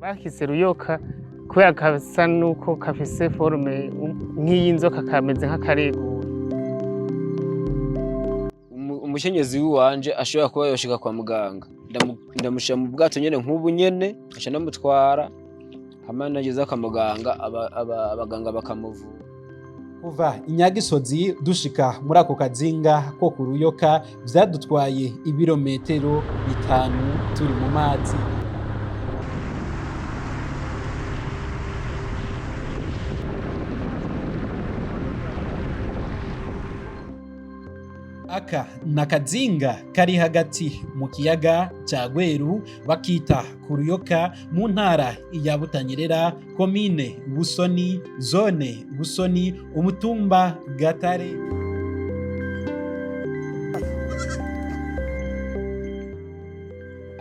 Bakise Ruyoka kubera kasa nuko kafise forme nk'iy'inzoka kameze nk'akaregura. Umukenyezi wanje ashobora kuba yoshika kwa muganga ndamushira mu bwato nyene nk'ubu nyene aca ndamutwara hama nageze kwa muganga abaganga bakamuvura. Kuva inyagisozi dushika muri ako kazinga ko ku Ruyoka vyadutwaye ibirometero 5 turi mu mazi. Aka nakazinga kari hagati mu kiyaga ca Rweru bakita ku Ruyoka mu ntara ya Butanyerera, Komine Busoni, zone Busoni, umutumba Gatare.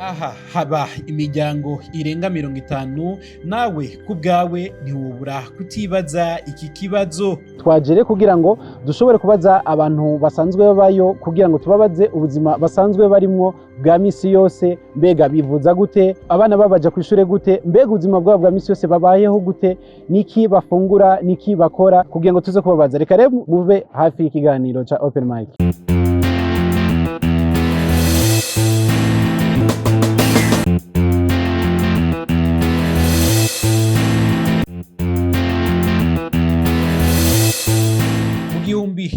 Aha haba imiryango irenga 50, nawe kubwawe ntiwubura kutibaza iki kibazo. Twajere kugira ngo dushobore kubaza abantu basanzwe babayo, kugira ngo tubabaze ubuzima basanzwe barimwo bwa misi yose, mbega bivuza gute, abana babaja kwishure gute, mbega ubuzima bwabo bwa misi yose babayeho gute, niki bafungura, niki bakora, kugira ngo tuze kubabaza. Reka rero mube hafi y'ikiganiro ca Open Mic.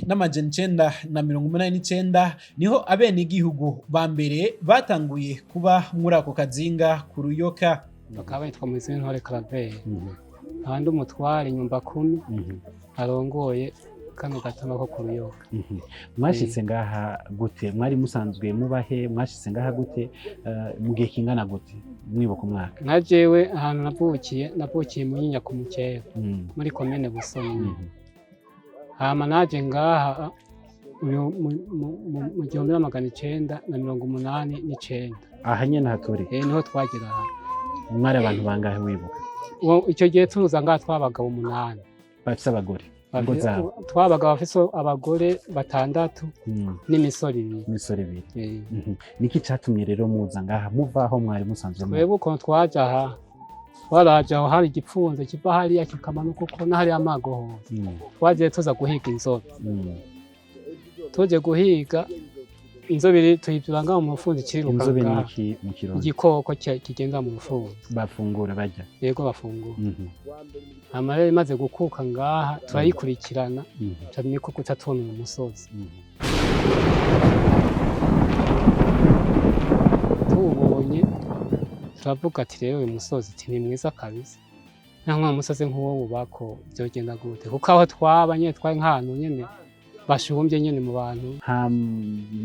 N'amajana 989 niho abenegihugu ba mbere batanguye kuba muri ako kazinga ku Ruyoka. Bakaba bitwa mw'izinga Kari, abandi umutware nyumba 10 arongoye kano gatama ko ku Ruyoka. Mwashitse ngaha gute? Mwari musanzwe mubahe? Mwashitse ngaha gute? Mu gihe kingana gute? Mwibuka umwaka? Nka jewe ahantu navukiye mu Nyinya ku Mukera muri Komine Busoni. Hama naje ngaha mu 1989. Aha nyene haturi? Niho twagira aha. Mwari abantu bangahe wibuka? Icyo gihe tuza ngaha twabagabo 8. Bafise abagore? Twabaga bafise abagore 6 n'imisore 2. Imisore 2. Niki catumye rero muza ngaha muvaho mwari musanzwe? Twebwe uko twaje aha waraje aho hari igipfunzo kiva hariya kikamanuka uko na hari amago hose. Twagiye tuza guhiga inzobe. Tuje guhiga inzobe tuyivyanga mu mufunzi kiruka. Inzobe niki mu Kirundo? Igikoko kigenda mu mufunzi. Bafungura barya? Yego bafungura. Hama rero imaze gukuka ngaha turayikurikirana cyane ko kutatona umusozi. Tubonye turavuga ati rero uyu musozi ni mwiza kabisa, nta musozi nk'uwo wubako byogenda gute, kuko aho twaba nyene twari nk'ahantu nyene bashumbye nyene mu bantu. Nta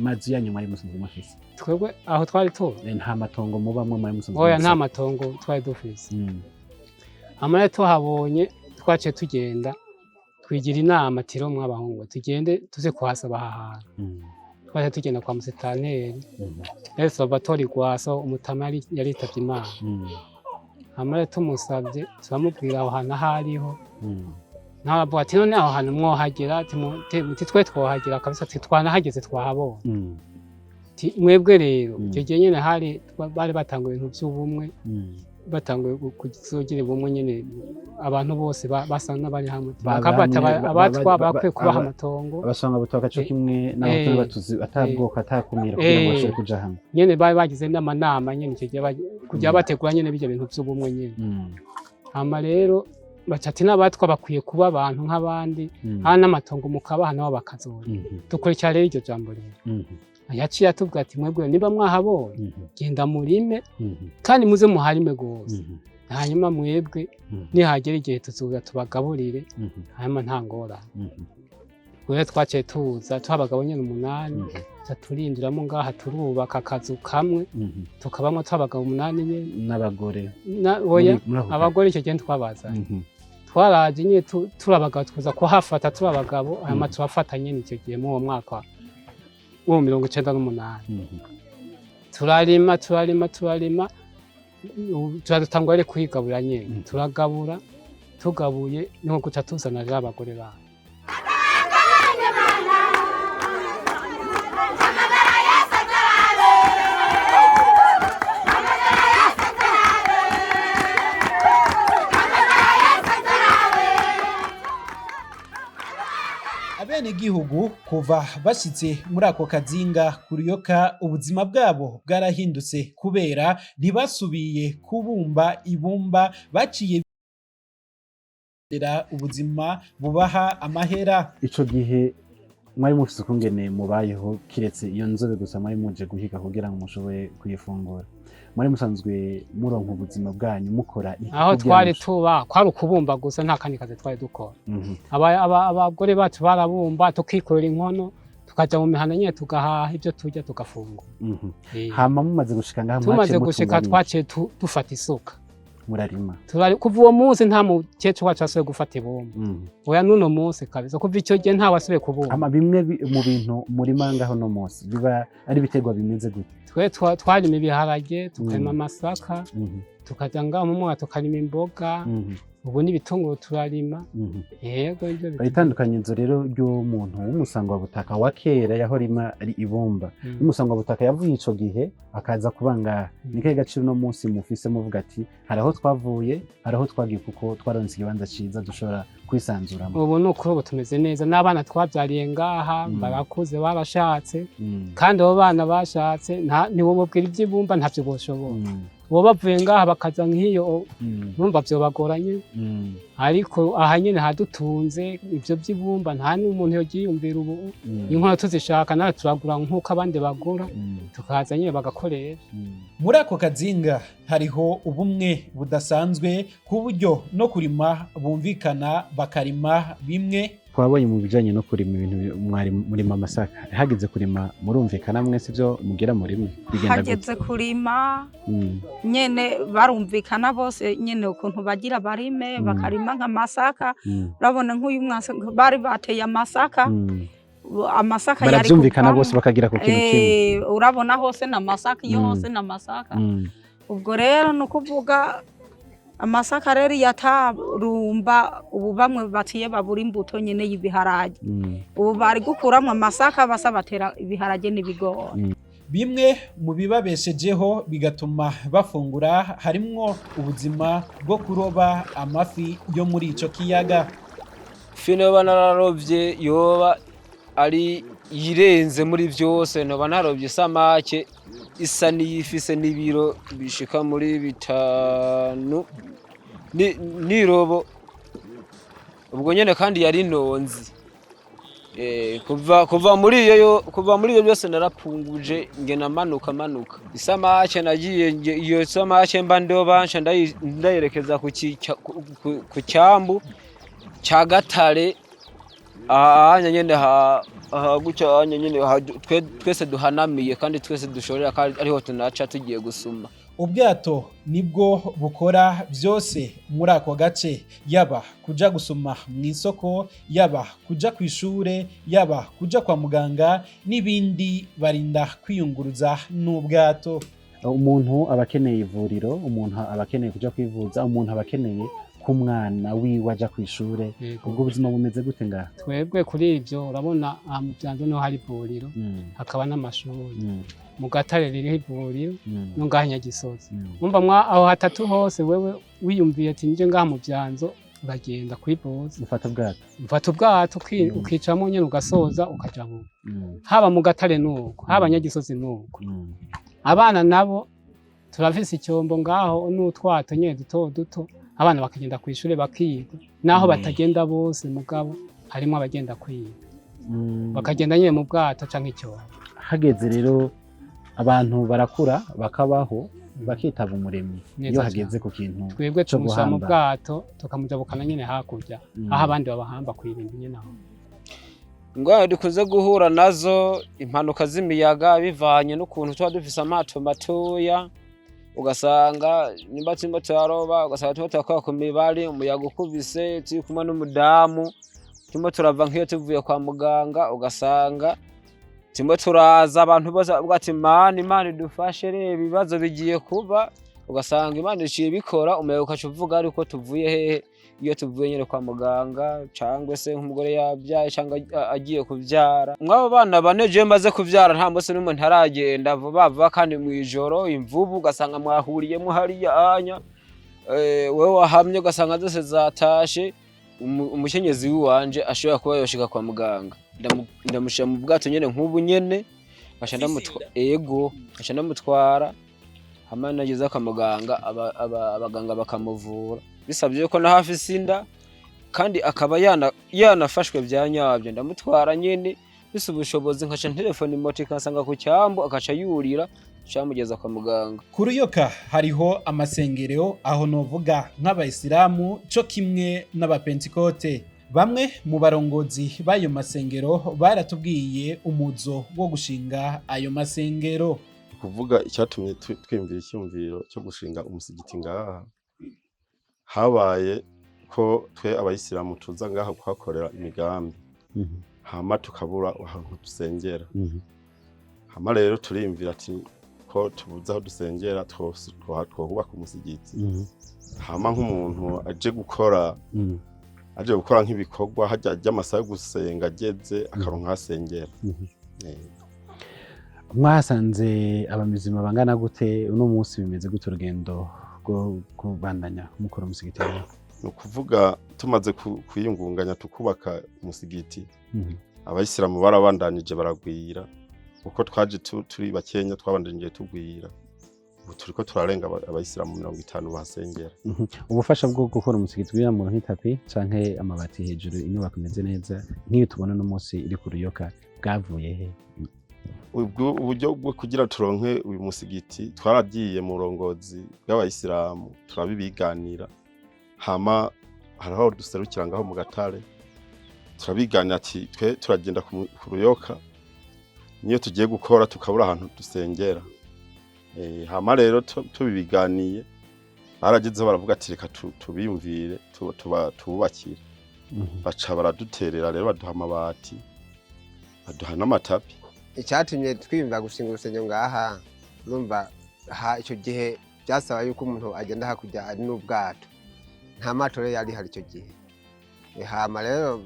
mazu yanyu mwari musanzwe mufise? Twebwe aho twari tuba nta matongo mubamwe mwari musanzwe? Oya, nta matongo twari dufise. Amara tuhabonye twaciye tugenda twigira inama ati rero mw'abahungu tugende tuze kuhasaba aha hantu. Twaje tugenda kwa musitanteri Salvatore Rwaso, umutama yaritavye Imana. Amara tumusavye turamubwira aho hantu hariho. Ntabwo ati none aho hantu mwohagera, ati twe twohagera kabisa, ati twanahageze twahabona. Mwebwe rero icyo gihe nyene bari batanguye ibintu by'ubumwe, batanguye kuzogira ubumwe nyene, abantu bose basa n'abari hamwe. Bakabata abatwa bakwiye kubaha amatongo, abasanga butoka cyo kimwe n'abatari batuzi atabwoka atakumira kugira ngo bashobore kuja hamwe. Nyene bari bagize n'amanama nyene icyo gihe kujya bategura nyene bijya bintu by'ubumwe nyene. Hama rero bacati n'abatwa bakwiye kuba abantu nk'abandi, hana n'amatongo mukabaha nabo bakazora. Dukurikira rero iryo jambo rero. Yaciye atubwira ati mwebwe niba mwahabonye genda murime kandi muze muharime gose, hanyuma mwebwe nihagera igihe tuzuza tubagaburire, hanyuma nta ngorane. Rero twaciye tuza twabagabo nyene 8 turindiramo ngaha turubaka akazu kamwe tukabamo twabagabo 8 nyene n'abagore. Oya, abagore icyo gihe twabazanye twaraje nyene turabagabo tuza kuhafata turabagabo, hanyuma turafata nyene icyo gihe mu mwaka wo 1998. Turarima turatangwa rero kwigabura nyene, turagabura tugabuye niho guca tuzana rero abagore bacu. benegihugu kuva bashitse muri ako kazinga ku Ruyoka ubuzima bwabo bwarahindutse kubera ntibasubiye kubumba ibumba baciye ubuzima bubaha amahera. Ico gihe mwari mufise ukungene mubayeho kiretse iyo nzobe gusa mwari muje guhiga kugira ngo mushoboye kuyifungura, mwari musanzwe muronka ubuzima bwanyu mukora aho twari tuba kwari ukubumba gusa nta kandi kazi twari dukora. Abagore bacu barabumba tukikorera inkono tukaja mu mihana nyene tugahaha ibyo turya tugafungura. Hama mumaze gushika ngaha tumaze gushika twaciye dufata isuka murarima. Kuva uwo munsi nta mukecuru wacu asubiye gufata ibumba. Oya n'uno munsi kabisa kuva icyo gihe nta wasubiye kubumba. Ama bimwe mu bintu murima ngaho no munsi biba ari biterwa bimeze gute? Twe twarima ibiharage tukarima amasaka tukaja ngaho mu mwaka tukarima imboga ubu n'ibitunguru turarima. Yego ibyo bitandukanye inzo rero ry'umuntu w'umusangwa wa butaka wa kera yahorima ari ibumba n'umusangwa wa butaka yavuye ico gihe akaza kubanga nikaye gaciro no munsi mufise muvuga ati haraho twavuye haraho twagiye kuko twaronse ikibanza ciza dushobora kwisanzuramo. Ubu nuko ubu tumeze neza n'abana twabyariye ngaha barakuze barashatse kandi abo bana bashatse niwo mubwira iby'ibumba ntavyo boshobora. Uwo bavuye ngaha bakaza nk'iyo numva vyo bagoranye ariko aha nyene hadutunze ivyo by'ibumba nta n'umuntu yogiyumvira ubu inkono tuzishaka nawe turagura nk'uko abandi bagura tukaza nyene bagakoresha. Muri ako kazinga hariho ubumwe budasanzwe ku buryo no kurima bumvikana bakarima bimwe. Twabonye mu bijanye no kurima ibintu mwari murima amasaka hageze kurima murumvikana mwese byo mugira murima hageze kurima nyene barumvikana bose nyene ukuntu bagira barime bakarima nk'amasaka urabona nk'uyu mwaka bari bateye amasaka amasaka yari baravyumvikana bose bakagira ku kintu kimwe urabona hose n'amasaka iyo hose n'amasaka ubwo rero no kuvuga amasaka rero yatarumba ubu bamwe batiye babura imbuto nyene y'ibiharage ubu bari gukuramo amasaka basa batera ibiharage n'ibigori. Bimwe mu bibabeshejeho bigatuma bafungura harimwo ubuzima bwo kuroba amafi yo muri ico kiyaga. Ifi noba nararovye yoba ari yirenze muri vyose, noba narovye isamake isa n'iyifise n'ibiro bishika muri 5 nirobo ubwo nyene kandi yari nonzi. Kuva muri iyo byose narapunguje ngena manuka isamake nagiye iyo samake mba ndoba nsha ndayerekeza ku cyambu cya Gatare ahanya nyene guca nyene twese duhanamiye kandi twese dushorera kandi ariho tunaca tugiye gusuma. Ubwato nibwo bukora byose muri ako gace, yaba kuja gusuma mu isoko, yaba kuja kwishure, yaba kuja kwa muganga n'ibindi barinda kwiyunguruza n'ubwato. Umuntu abakeneye ivuriro, umuntu abakeneye kuja kwivuza, umuntu abakeneye kumwana wiwe aja kwishure. Ubwo buzima bumeze gute ngaha? Twebwe kuri ivyo urabona mu Byanzo no hari ivuriro hakaba n'amashuri. Mu Gatare ririho ivuriro no ngaha Nyagisozi. Umva aho hatatu hose wewe wiyumviye ati nje ngaha mu Byanzo uragenda kwivuza. Mfata ubwato ukicamo nyene ugasoza ukaja mu. Haba mu Gatare nuko, haba Nyagisozi nuko. Abana nabo turafise icyombo ngaho n'utwato nyene duto abana bakagenda kwishure bakiga, naho batagenda bose mugabo harimo abagenda kwiga bakagenda nyene mu bwato canke icyombo. Hageze rero abantu barakura bakabaho bakitaba umuremyi iyo hageze ku kintu twebwe tumusha mu bwato tukamujabukana nyene hakurya aho abandi babahamba kwibindi nyene aho. Ngwa dukuze guhura nazo impanuka z'imiyaga bivanye n'ukuntu twa dufise amato matoya, ugasanga nimba timba twaroba ugasanga twakora ku mibari umuyaga ukubise turi kumwe n'umudamu timba turava nk'iyo tuvuye kwa muganga, ugasanga timba turaza abantu baza bwati Imana dufashe reba ibibazo bigiye kuba, ugasanga Imana iciye bikora umuyaga ukacuvuga ariko tuvuye hehe iyo tuvuye nyene kwa muganga cyangwa se nk'umugore yabyaye cyangwa agiye kuvyara. Mwabo bana baneje maze kuvyara nta mose n'umwe ntaragenda vuba kandi mwijoro imvubu ugasanga mwahuriyemo hariya anya wewe wahamye ugasanga zose zatashe. Umukenyezi wanje ashobora kuba yoshika kwa muganga ndamushira mu bwato nyene nk'ubu nyene nkaca ndamutwara hama nageze akamuganga abaganga bakamuvura bisabye ko na hafi sinda kandi akaba yanafashwe bya nyabyo ndamutwara nyene bise ubushobozi nkaca telefone moto ikansanga ku cyambu akaca yurira camugeza kwa muganga. Ku Ruyoka hariho amasengero aho novuga nk'abayisilamu co kimwe n'abapentekote. Bamwe mu barongozi b'ayo masengero baratubwiye umuzo wo gushinga ayo masengero. Kuvuga icyatumye twimvira icyumviro cyo gushinga umusigiti ngaha habaye ko twe abayisilamu tuza ngaha kuhakorera imigambi hama tukabura ahantu dusengera hama rero turimvira ati ko tubuza aho dusengera twahubaka umusigiti hama nk'umuntu aje gukora nk'ibikorwa hajya amasaha yo gusenga ageze akaronka hasengera. Mwasanze abamizima bangana gute uno munsi bimeze gute urugendo rwo kubandanya mukora umusigiti? Ni ukuvuga tumaze kwiyungunganya tukubaka umusigiti abayisilamu barabandanije baragwira uko twaje turi bakenya twabandanije tugwira ubu turiko turarenga abayisilamu 50 bahasengera. Ubufasha bwo gukora umusigiti bwira mu nk'itapi canke amabati hejuru inyubako imeze neza nk'iyo tubona no munsi iri ku Ruyoka bwavuye he? Uburyo bwo kugira turonke uyu musigiti twaragiye mu rongozi bw'abayisilamu turabibiganira hama haraho duserukira ngaho mu Gatare turabiganira ati twe turagenda ku Ruyoka niyo tugiye gukora tukabura ahantu dusengera hama rero tubibiganiye baragezeho baravuga ati reka tubiyumvire tububakire baca baraduterera rero baduha amabati baduha n'amatapi. Icyatumye twiyumva gushinga urusengero ngaha numva icyo gihe byasaba yuko umuntu agenda hakujya ari n'ubwato nta mato rero yari hari icyo gihe hama rero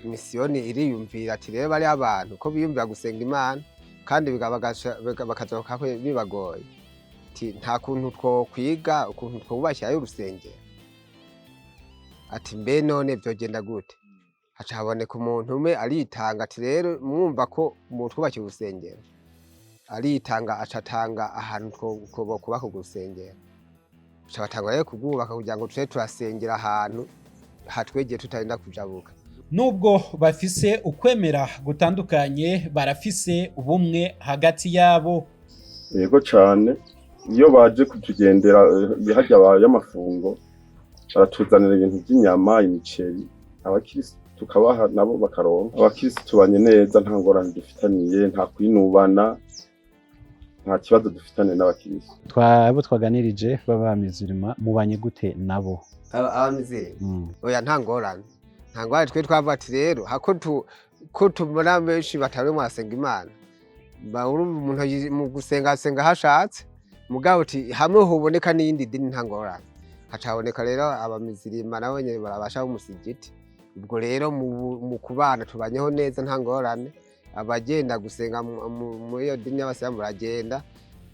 misiyoni iriyumvira ati rero bari abantu ko biyumvira gusenga Imana kandi bakazoka ko bibagoye ati nta kuntu twokwiga ukuntu twubakira urusengero ati mbe none byogenda gute haca haboneka umuntu umwe aritanga ati rero mwumva ko mu twubakira urusengero aritanga acatanga ahantu ko kubaka urusengero batanga rero kugubaka kugira ngo tuje turasengera ahantu hatwegeye tutarinda kujabuka. Nubwo bafise ukwemera gutandukanye barafise ubumwe hagati yabo. Yego cyane iyo baje kutugendera bihajya y'amafungo baratuzanira ibintu by'inyama imiceri abakirisi tukabaha nabo bakaronka abakirisi tubanye neza nta ngorane dufitaniye nta kwinubana nta kibazo dufitane n'abakirisi. Twabo twaganirije b'abamizirima mubanye gute nabo? Abamizirima oya nta ngorane twe twavuga ati rero ko tubona benshi batari mwasenga Imana umuntu mu gusenga hashatse mugabo uti hamwe huboneka n'iyindi dini nta ngorane hacaboneka rero abamizirima nabo nyene barabasha umusigiti ubwo rero mu kubana tubanyeho neza nta ngorane abagenda gusenga mu iyo dini y'abasilamu baragenda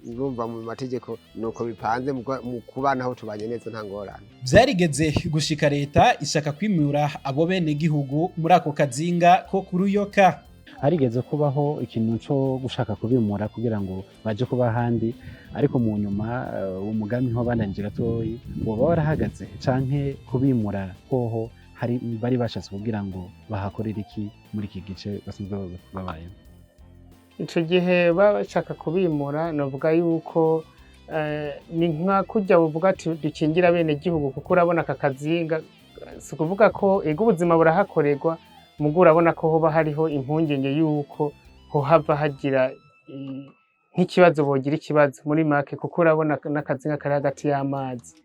urumva mu mategeko nuko bipanze mu kubana aho tubanye neza nta ngorane. Vyarigeze gushika leta ishaka kwimura abo benegihugu muri ako kazinga ko ku Ruyoka. Harigeze kubaho ikintu cyo gushaka kubimura kugira ngo baje kuba ahandi ariko mu nyuma umugambi nko bandanije gatoyi woba warahagaze canke kubimura hoho hari bari bashatse kugira ngo bahakorera iki muri iki gice basanzwe babaye? Ico gihe bashaka kubimura novuga yuko ni nka kujya buvuga ati dukingira benegihugu kuko urabona aka kazinga si kuvuga ko ego ubuzima burahakorerwa mugo urabona ko hoba hariho impungenge yuko hohava hagira nk'ikibazo bogira ikibazo muri make kuko urabona n'akazinga kari hagati y'amazi.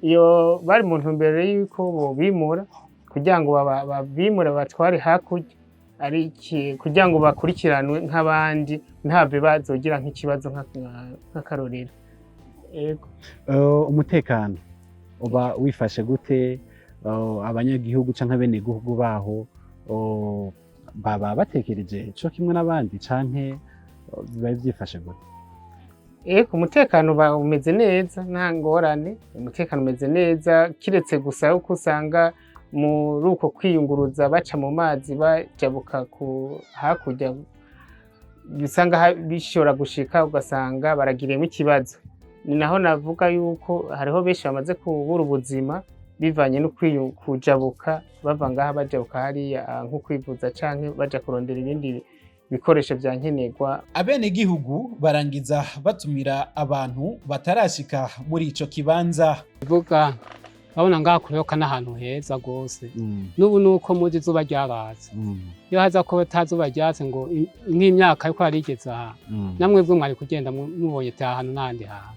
Iyo bari mu ntumbero yuko bobimura kugira ngo babimure batware hakurya ari kugira ngo bakurikiranwe nk'abandi ntave bazogira nk'ikibazo nk'akarorero. Yego umutekano uba wifashe gute? Abanyagihugu canke abenegihugu baho baba batekereje co kimwe n'abandi canke biba byifashe gute? Eko umutekano umeze neza nta ngorane umutekano umeze neza kiretse gusa uko usanga muri uko kwiyunguruza baca mu mazi bajabuka hakurya bisanga bishobora gushika ugasanga baragiriyemo ikibazo. Ni naho navuga yuko hariho benshi bamaze kubura ubuzima bivanye no kujabuka bava ngaha bajabuka hariya nko kwivuza canke baja kurondera ibindi bikoresho vya nkenerwa. Abenegihugu barangiza batumira abantu batarashika muri ico kibanza. Vuga babona ngaha Ruyoka n'ahantu heza gose. N'ubu nuko muzi izuba ryaratse. Iyo haza ko batazuba ryatse ngo nk'imyaka yuko yarigeze aha. Namwe bwo mwari kugenda mubonye ahantu n'ahandi hantu.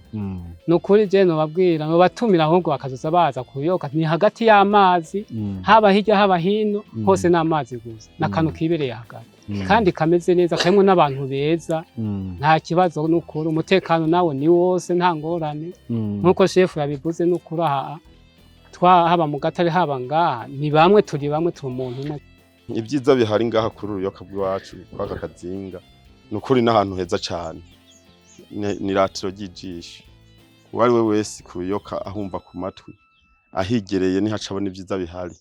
Nukuri je nobabwira nobatumira ahubwo bakazoza baza Ruyoka ni hagati y'amazi haba hirya haba hino hose n'amazi gusa n'akantu kibereye hagati kandi kameze neza karimwo n'abantu beza nta kibazo nukuri umutekano nawo ni wose nta ngorane nkuko chef yabivuze nukuri aha haba mu gatare haba ngaha ni bamwe turi umuntu umwe. Ibyiza bihari ngaha kuri Ruyoka bw'iwacu kwaka kazinga nukuri n'ahantu heza cyane ni ratiro ry'ijisho uwari we wese ku Ruyoka ahumva ku matwi ahigereye niho acabona ibyiza bihari.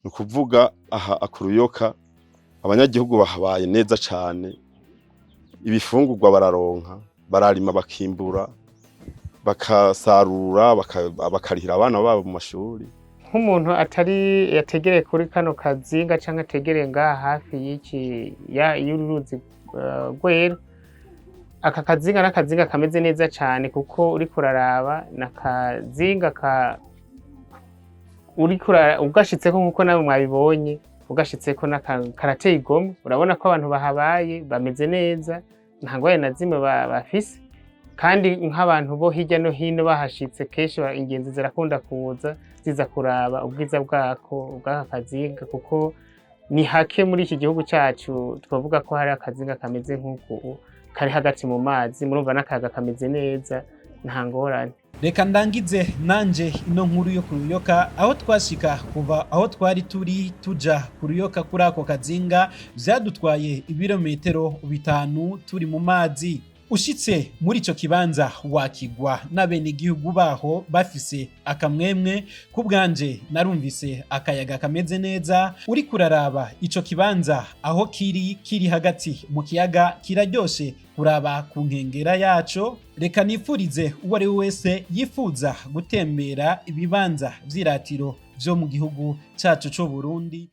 Ni ukuvuga aha ku Ruyoka abanyagihugu bahabaye neza cyane, ibifungurwa bararonka, bararima bakimbura, bakasarura, bakarihira abana babo mu mashuri. Nk'umuntu atari yategereye kuri kano kazinga canke ategereye ngaha hafi y'uruzi Rweru, aka kazinga n'akazinga kameze neza cyane kuko uri kuraraba n'akazinga ugashitseko nkuko nawe mwabibonye ugashitseko karateye igomwe. Urabona ko abantu bahabaye bameze neza nta ngorane na zimwe bafise, kandi nk'abantu bo hirya no hino bahashitse kenshi ingenzi zirakunda kuza ziza kuraba ubwiza bw'aka kazinga kuko ni hake muri iki gihugu cyacu twavuga ko hari akazinga kameze nk'uku kari hagati mu mazi. Murumva n'akayaga kameze neza nta ngorane. Reka ndangize nanje ino nkuru yo ku Ruyoka aho twashika kuva aho twari turi tuja ku Ruyoka kuri ako kazinga vyadutwaye ibirometero 5 turi mu mazi. Ushitse muri ico kibanza wakigwa n'abenegihugu baho bafise akamwemwe kubwanje narumvise akayaga kameze neza. Uri kuraraba ico kibanza aho kiri hagati mu kiyaga kiraryoshe kuraba ku nkengera yaco. Reka nifurize uwo ari wese yifuza gutembera ibibanza vy'iratiro vyo mu gihugu cacu c'Uburundi